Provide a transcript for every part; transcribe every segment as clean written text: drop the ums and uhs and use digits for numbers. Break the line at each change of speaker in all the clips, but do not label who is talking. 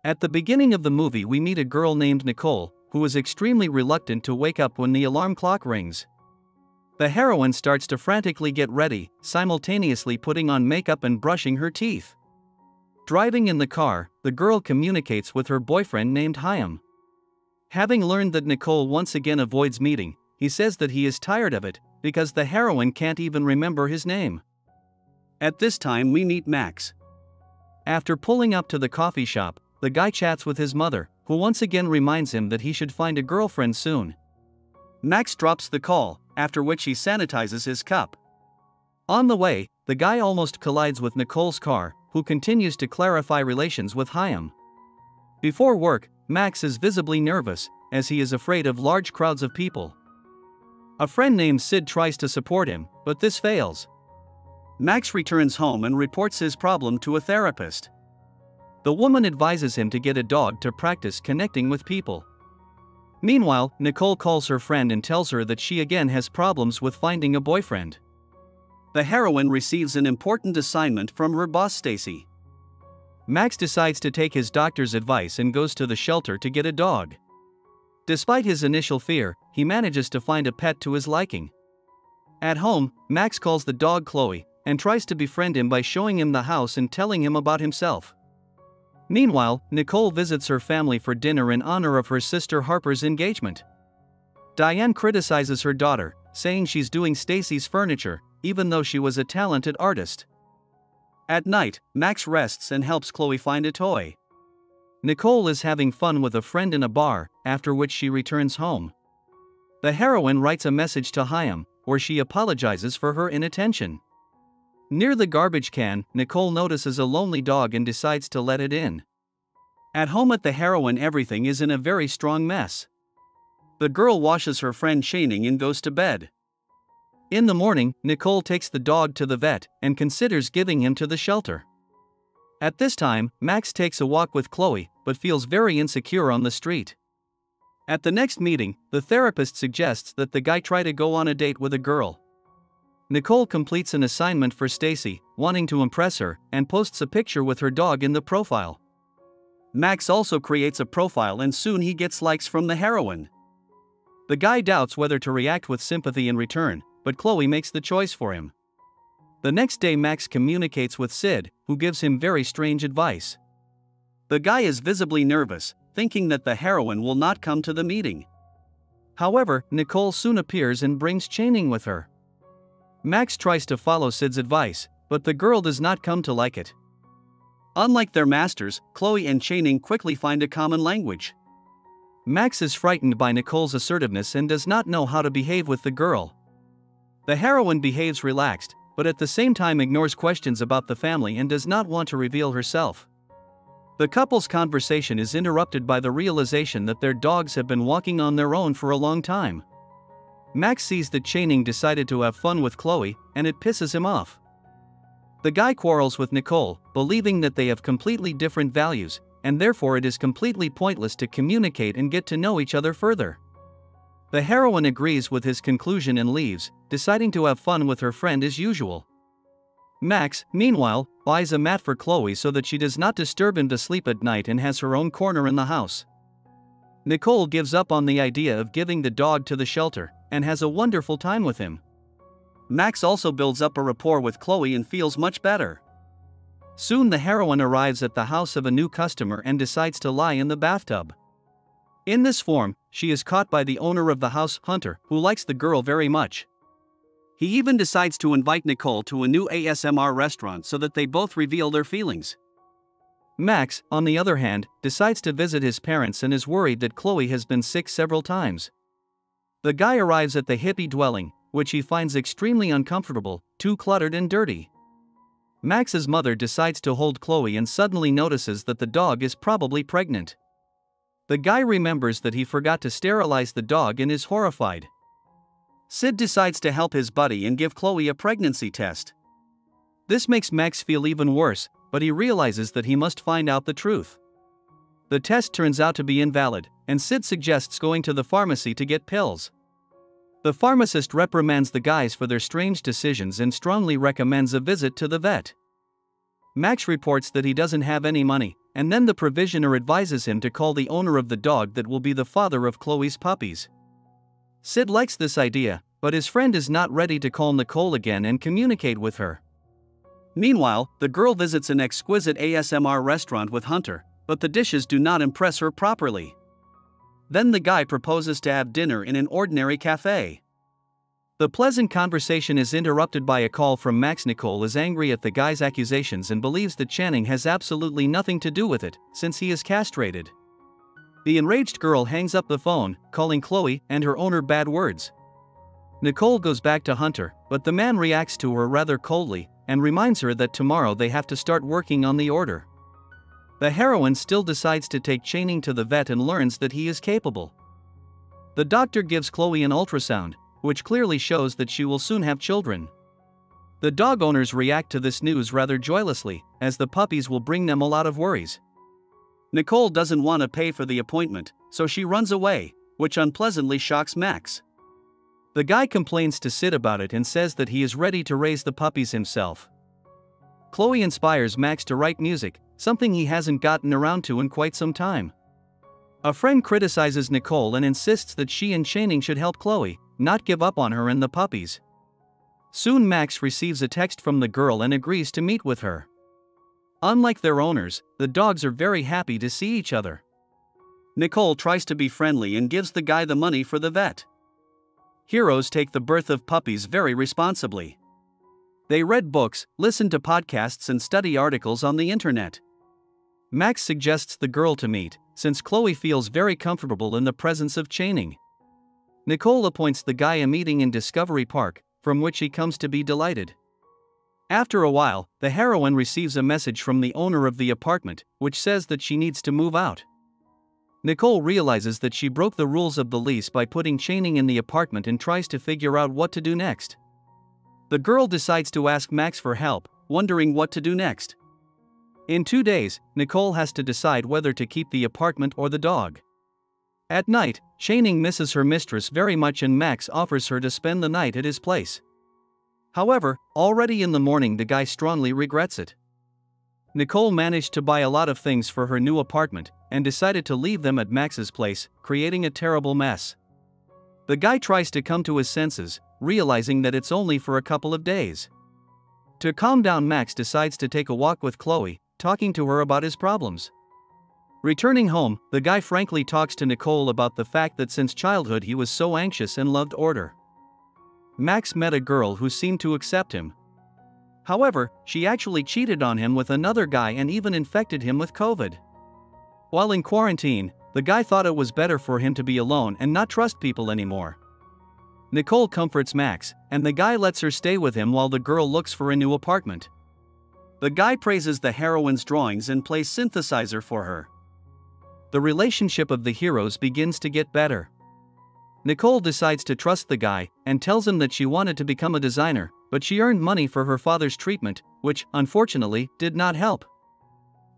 At the beginning of the movie, we meet a girl named Nicole, who is extremely reluctant to wake up when the alarm clock rings. The heroine starts to frantically get ready, simultaneously putting on makeup and brushing her teeth. Driving in the car, the girl communicates with her boyfriend named Chaim. Having learned that Nicole once again avoids meeting, he says that he is tired of it, because the heroine can't even remember his name. At this time we meet Max. After pulling up to the coffee shop, the guy chats with his mother, who once again reminds him that he should find a girlfriend soon. Max drops the call, after which he sanitizes his cup. On the way, the guy almost collides with Nicole's car, who continues to clarify relations with Chaim. Before work, Max is visibly nervous, as he is afraid of large crowds of people. A friend named Sid tries to support him, but this fails. Max returns home and reports his problem to a therapist. The woman advises him to get a dog to practice connecting with people. Meanwhile, Nicole calls her friend and tells her that she again has problems with finding a boyfriend. The heroine receives an important assignment from her boss Stacy. Max decides to take his doctor's advice and goes to the shelter to get a dog. Despite his initial fear, he manages to find a pet to his liking. At home, Max calls the dog Chloe and tries to befriend him by showing him the house and telling him about himself. Meanwhile, Nicole visits her family for dinner in honor of her sister Harper's engagement. Diane criticizes her daughter, saying she's doing Stacy's furniture, even though she was a talented artist. At night, Max rests and helps Chloe find a toy. Nicole is having fun with a friend in a bar, after which she returns home. The heroine writes a message to Chaim, where she apologizes for her inattention. Near the garbage can, Nicole notices a lonely dog and decides to let it in. At home at the heroine, everything is in a very strong mess. The girl washes her friend Channing and goes to bed. In the morning, Nicole takes the dog to the vet and considers giving him to the shelter. At this time, Max takes a walk with Chloe, but feels very insecure on the street. At the next meeting, the therapist suggests that the guy try to go on a date with a girl. Nicole completes an assignment for Stacy, wanting to impress her, and posts a picture with her dog in the profile. Max also creates a profile and soon he gets likes from the heroine. The guy doubts whether to react with sympathy in return, but Chloe makes the choice for him. The next day, Max communicates with Sid, who gives him very strange advice. The guy is visibly nervous, thinking that the heroine will not come to the meeting. However, Nicole soon appears and brings Channing with her. Max tries to follow Sid's advice, but the girl does not come to like it. Unlike their masters, Chloe and Channing quickly find a common language. Max is frightened by Nicole's assertiveness and does not know how to behave with the girl. The heroine behaves relaxed, but at the same time ignores questions about the family and does not want to reveal herself. The couple's conversation is interrupted by the realization that their dogs have been walking on their own for a long time. Max sees that Channing decided to have fun with Chloe, and it pisses him off. The guy quarrels with Nicole, believing that they have completely different values, and therefore it is completely pointless to communicate and get to know each other further. The heroine agrees with his conclusion and leaves, deciding to have fun with her friend as usual. Max, meanwhile, buys a mat for Chloe so that she does not disturb him to sleep at night and has her own corner in the house. Nicole gives up on the idea of giving the dog to the shelter, and has a wonderful time with him. Max also builds up a rapport with Chloe and feels much better. Soon the heroine arrives at the house of a new customer and decides to lie in the bathtub. In this form, she is caught by the owner of the house, Hunter, who likes the girl very much. He even decides to invite Nicole to a new ASMR restaurant so that they both reveal their feelings. Max, on the other hand, decides to visit his parents and is worried that Chloe has been sick several times. The guy arrives at the hippie dwelling, which he finds extremely uncomfortable, too cluttered and dirty. Max's mother decides to hold Chloe and suddenly notices that the dog is probably pregnant. The guy remembers that he forgot to sterilize the dog and is horrified. Sid decides to help his buddy and give Chloe a pregnancy test. This makes Max feel even worse, but he realizes that he must find out the truth. The test turns out to be invalid, and Sid suggests going to the pharmacy to get pills. The pharmacist reprimands the guys for their strange decisions and strongly recommends a visit to the vet. Max reports that he doesn't have any money, and then the provisioner advises him to call the owner of the dog that will be the father of Chloe's puppies. Sid likes this idea, but his friend is not ready to call Nicole again and communicate with her. Meanwhile, the girl visits an exquisite ASMR restaurant with Hunter, but the dishes do not impress her properly. Then the guy proposes to have dinner in an ordinary cafe. The pleasant conversation is interrupted by a call from Max. Nicole is angry at the guy's accusations and believes that Channing has absolutely nothing to do with it, since he is castrated. The enraged girl hangs up the phone, calling Chloe and her owner bad words. Nicole goes back to Hunter, but the man reacts to her rather coldly and reminds her that tomorrow they have to start working on the order. The heroine still decides to take Channing to the vet and learns that he is capable. The doctor gives Chloe an ultrasound, which clearly shows that she will soon have children. The dog owners react to this news rather joylessly, as the puppies will bring them a lot of worries. Nicole doesn't want to pay for the appointment, so she runs away, which unpleasantly shocks Max. The guy complains to Sid about it and says that he is ready to raise the puppies himself. Chloe inspires Max to write music, something he hasn't gotten around to in quite some time. A friend criticizes Nicole and insists that she and Channing should help Chloe, not give up on her and the puppies. Soon Max receives a text from the girl and agrees to meet with her. Unlike their owners, the dogs are very happy to see each other. Nicole tries to be friendly and gives the guy the money for the vet. Heroes take the birth of puppies very responsibly. They read books, listen to podcasts and study articles on the internet. Max suggests the girl to meet, since Chloe feels very comfortable in the presence of Channing. Nicole appoints the guy a meeting in Discovery Park, from which he comes to be delighted. After a while, the heroine receives a message from the owner of the apartment, which says that she needs to move out. Nicole realizes that she broke the rules of the lease by putting Channing in the apartment and tries to figure out what to do next. The girl decides to ask Max for help, wondering what to do next. In 2 days, Nicole has to decide whether to keep the apartment or the dog. At night, Channing misses her mistress very much and Max offers her to spend the night at his place. However, already in the morning the guy strongly regrets it. Nicole managed to buy a lot of things for her new apartment and decided to leave them at Max's place, creating a terrible mess. The guy tries to come to his senses, realizing that it's only for a couple of days. To calm down, Max decides to take a walk with Chloe, talking to her about his problems. Returning home, the guy frankly talks to Nicole about the fact that since childhood he was so anxious and loved order. Max met a girl who seemed to accept him. However, she actually cheated on him with another guy and even infected him with COVID. While in quarantine, the guy thought it was better for him to be alone and not trust people anymore. Nicole comforts Max, and the guy lets her stay with him while the girl looks for a new apartment. The guy praises the heroine's drawings and plays synthesizer for her. The relationship of the heroes begins to get better. Nicole decides to trust the guy and tells him that she wanted to become a designer, but she earned money for her father's treatment, which, unfortunately, did not help.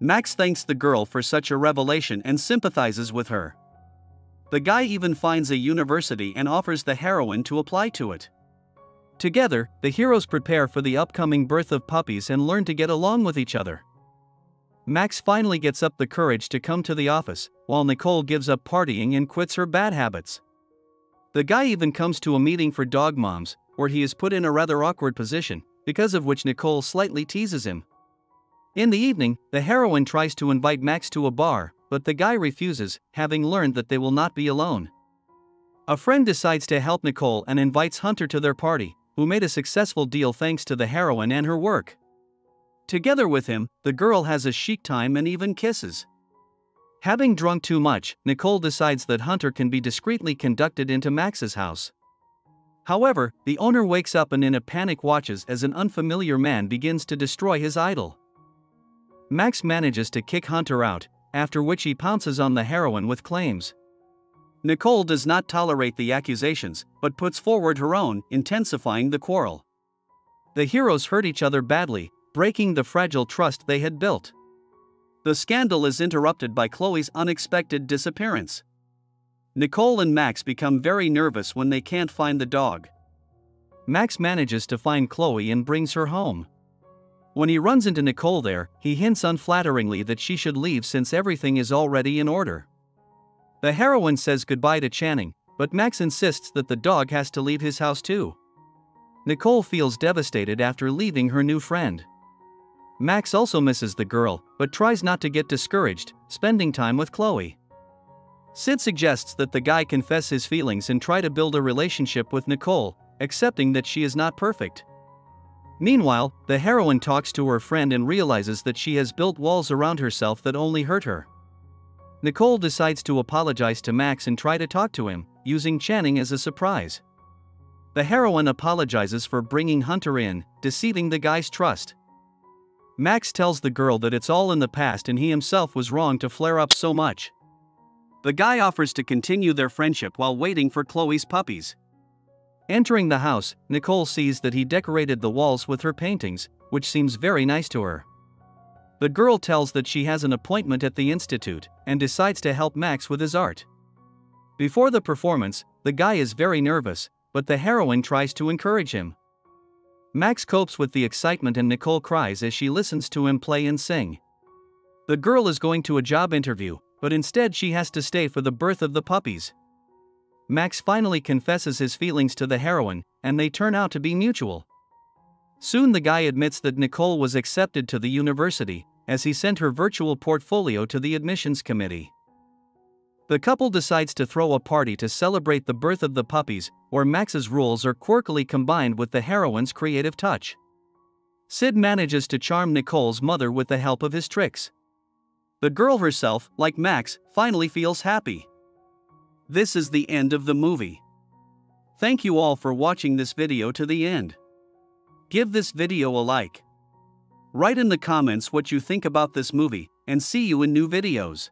Max thanks the girl for such a revelation and sympathizes with her. The guy even finds a university and offers the heroine to apply to it. Together, the heroes prepare for the upcoming birth of puppies and learn to get along with each other. Max finally gets up the courage to come to the office, while Nicole gives up partying and quits her bad habits. The guy even comes to a meeting for dog moms, where he is put in a rather awkward position, because of which Nicole slightly teases him. In the evening, the heroine tries to invite Max to a bar, but the guy refuses, having learned that they will not be alone. A friend decides to help Nicole and invites Hunter to their party, who made a successful deal thanks to the heroine and her work. Together with him, the girl has a chic time and even kisses. Having drunk too much, Nicole decides that Hunter can be discreetly conducted into Max's house. However, the owner wakes up and in a panic watches as an unfamiliar man begins to destroy his idol. Max manages to kick Hunter out, after which he pounces on the heroine with claims. Nicole does not tolerate the accusations, but puts forward her own, intensifying the quarrel. The heroes hurt each other badly, breaking the fragile trust they had built. The scandal is interrupted by Chloe's unexpected disappearance. Nicole and Max become very nervous when they can't find the dog. Max manages to find Chloe and brings her home. When he runs into Nicole there, he hints unflatteringly that she should leave since everything is already in order. The heroine says goodbye to Channing, but Max insists that the dog has to leave his house too. Nicole feels devastated after leaving her new friend. Max also misses the girl, but tries not to get discouraged, spending time with Chloe. Sid suggests that the guy confess his feelings and try to build a relationship with Nicole, accepting that she is not perfect. Meanwhile, the heroine talks to her friend and realizes that she has built walls around herself that only hurt her. Nicole decides to apologize to Max and try to talk to him, using Channing as a surprise. The heroine apologizes for bringing Hunter in, deceiving the guy's trust. Max tells the girl that it's all in the past and he himself was wrong to flare up so much. The guy offers to continue their friendship while waiting for Chloe's puppies. Entering the house, Nicole sees that he decorated the walls with her paintings, which seems very nice to her. The girl tells that she has an appointment at the institute and decides to help Max with his art. Before the performance, the guy is very nervous, but the heroine tries to encourage him. Max copes with the excitement and Nicole cries as she listens to him play and sing. The girl is going to a job interview, but instead she has to stay for the birth of the puppies. Max finally confesses his feelings to the heroine, and they turn out to be mutual. Soon the guy admits that Nicole was accepted to the university, as he sent her virtual portfolio to the admissions committee. The couple decides to throw a party to celebrate the birth of the puppies, where Max's rules are quirkily combined with the heroine's creative touch. Sid manages to charm Nicole's mother with the help of his tricks. The girl herself, like Max, finally feels happy. This is the end of the movie. Thank you all for watching this video to the end. Give this video a like. Write in the comments what you think about this movie, and see you in new videos.